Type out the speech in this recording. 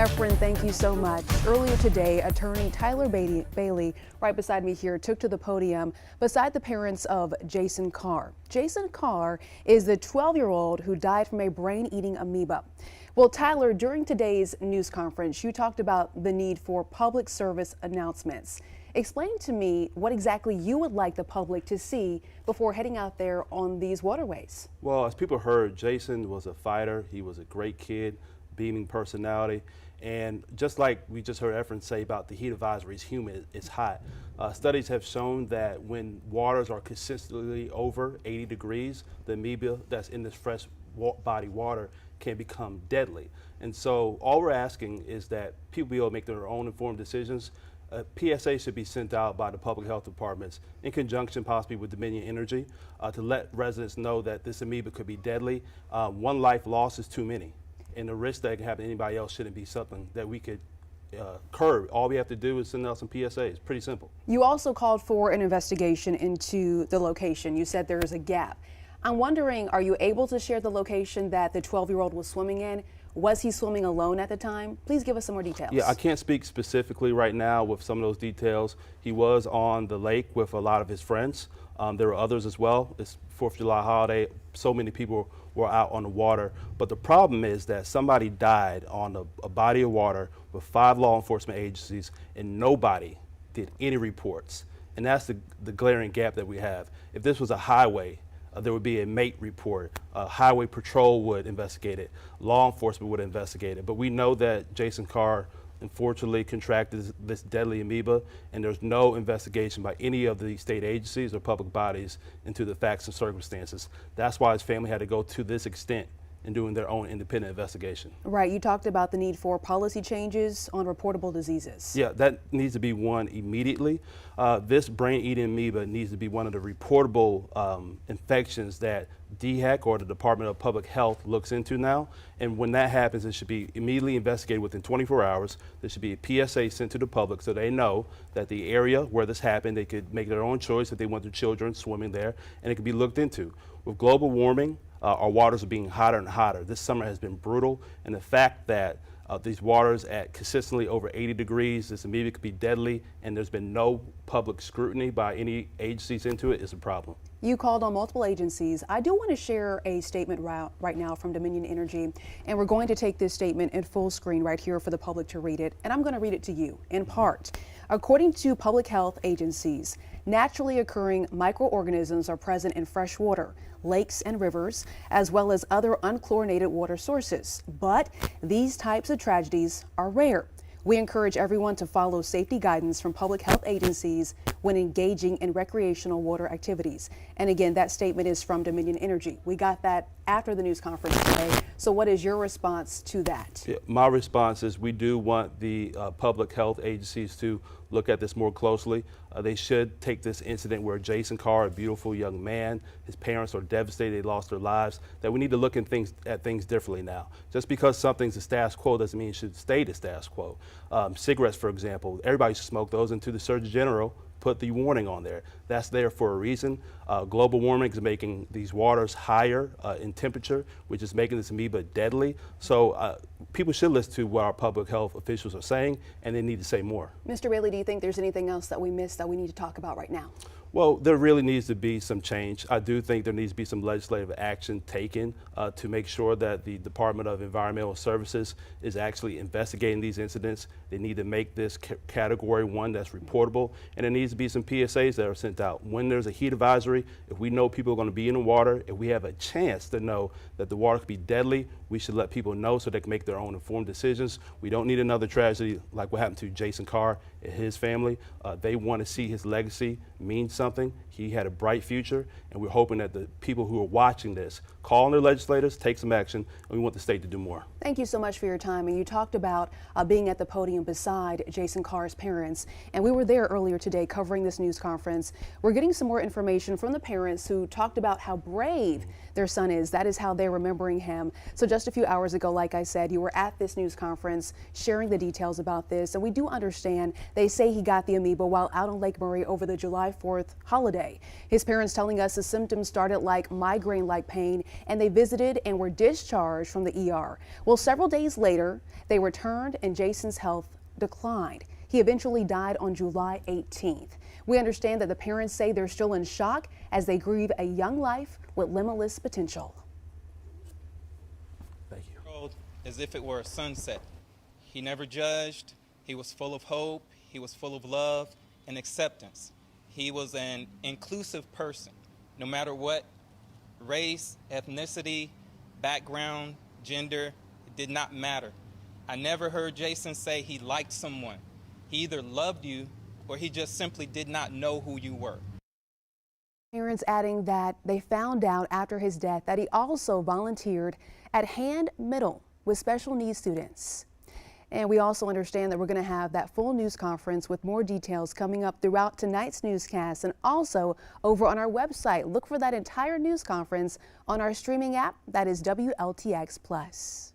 Efren, thank you so much. Earlier today, attorney Tyler Bailey, right beside me here, took to the podium beside the parents of Jaysen Carr. Jaysen Carr is the 12-year-old who died from a brain-eating amoeba. Well, Tyler, during today's news conference, you talked about the need for public service announcements. Explain to me what exactly you would like the public to see before heading out there on these waterways. Well, as people heard, Jaysen was a fighter. He was a great kid, beaming personality. And just like we just heard Efren say about the heat advisory, it's humid, it's hot. Studies have shown that when waters are consistently over 80 degrees, the amoeba that's in this fresh body water can become deadly. And so all we're asking is that people be able to make their own informed decisions. PSA should be sent out by the public health departments in conjunction possibly with Dominion Energy to let residents know that this amoeba could be deadly. One life lost is too many. And the risk that can happen to anybody else shouldn't be something that we could curb. All we have to do is send out some PSAs. Pretty simple. You also called for an investigation into the location. You said there is a gap. I'm wondering, are you able to share the location that the 12-year-old was swimming in? Was he swimming alone at the time? Please give us some more details. Yeah, I can't speak specifically right now with some of those details. He was on the lake with a lot of his friends. There were others as well. It's 4th of July holiday. So many people were out on the water. But the problem is that somebody died on a body of water with 5 law enforcement agencies and nobody did any reports. And that's the glaring gap that we have. If this was a highway, there would be a mate report. Highway patrol would investigate it. Law enforcement would investigate it. But we know that Jaysen Carr unfortunately contracted this deadly amoeba, and there's no investigation by any of the state agencies or public bodies into the facts and circumstances. That's why his family had to go to this extent in doing their own independent investigation. Right, you talked about the need for policy changes on reportable diseases. Yeah, that needs to be one immediately. This brain-eating amoeba needs to be one of the reportable infections that DHEC or the Department of Public Health looks into now. And when that happens, it should be immediately investigated within 24 hours. There should be a PSA sent to the public so they know that the area where this happened, they could make their own choice if they want their children swimming there, and it could be looked into. With global warming, our waters are being hotter and hotter. This summer has been brutal, and the fact that these waters at consistently over 80 degrees, this amoeba could be deadly, and there's been no public scrutiny by any agencies into it is a problem. You called on multiple agencies. I do want to share a statement right now from Dominion Energy, and we're going to take this statement in full screen right here for the public to read it, and I'm going to read it to you in part. According to public health agencies, naturally occurring microorganisms are present in fresh water, lakes and rivers, as well as other unchlorinated water sources. But these types of tragedies are rare. We encourage everyone to follow safety guidance from public health agencies when engaging in recreational water activities. And again, that statement is from Dominion Energy. We got that after the news conference today. So what is your response to that? Yeah, my response is we do want the public health agencies to look at this more closely. They should take this incident where Jaysen Carr, a beautiful young man, his parents are devastated, they lost their lives, that we need to look at things differently now. Just because something's the status quo doesn't mean it should stay the status quo. Cigarettes, for example, everybody should smoke those until the Surgeon General put the warning on there. That's there for a reason. Global warming is making these waters higher in temperature, which is making this amoeba deadly. So people should listen to what our public health officials are saying, and they need to say more. Mr. Bailey, do you think there's anything else that we missed that we need to talk about right now? Well, there really needs to be some change. I do think there needs to be some legislative action taken to make sure that the Department of Environmental Services is actually investigating these incidents. They need to make this category one that's reportable, and there needs to be some PSAs that are sent out. When there's a heat advisory, if we know people are going to be in the water, if we have a chance to know that the water could be deadly, we should let people know so they can make their own informed decisions. We don't need another tragedy like what happened to Jaysen Carr and his family. They want to see his legacy mean something. He had a bright future, and we're hoping that the people who are watching this call on their legislators, take some action, and we want the state to do more. Thank you so much for your time. And you talked about being at the podium beside Jaysen Carr's parents, and we were there earlier today covering this news conference. We're getting some more information from the parents who talked about how brave their son is. That is how they're remembering him. So just a few hours ago, like I said, you were at this news conference sharing the details about this, and we do understand they say he got the amoeba while out on Lake Murray over the July July 4th holiday. His parents telling us the symptoms started like migraine-like pain, and they visited and were discharged from the ER. Well, several days later, they returned and Jaysen's health declined. He eventually died on July 18th. We understand that the parents say they're still in shock as they grieve a young life with limitless potential. Thank you. As if it were a sunset. He never judged. He was full of hope. He was full of love and acceptance. He was an inclusive person. No matter what race, ethnicity, background, gender, it did not matter. I never heard Jaysen say he liked someone. He either loved you or he just simply did not know who you were. Parents adding that they found out after his death that he also volunteered at Hand Middle with special needs students. And we also understand that we're going to have that full news conference with more details coming up throughout tonight's newscast and also over on our website. Look for that entire news conference on our streaming app, that is WLTX Plus.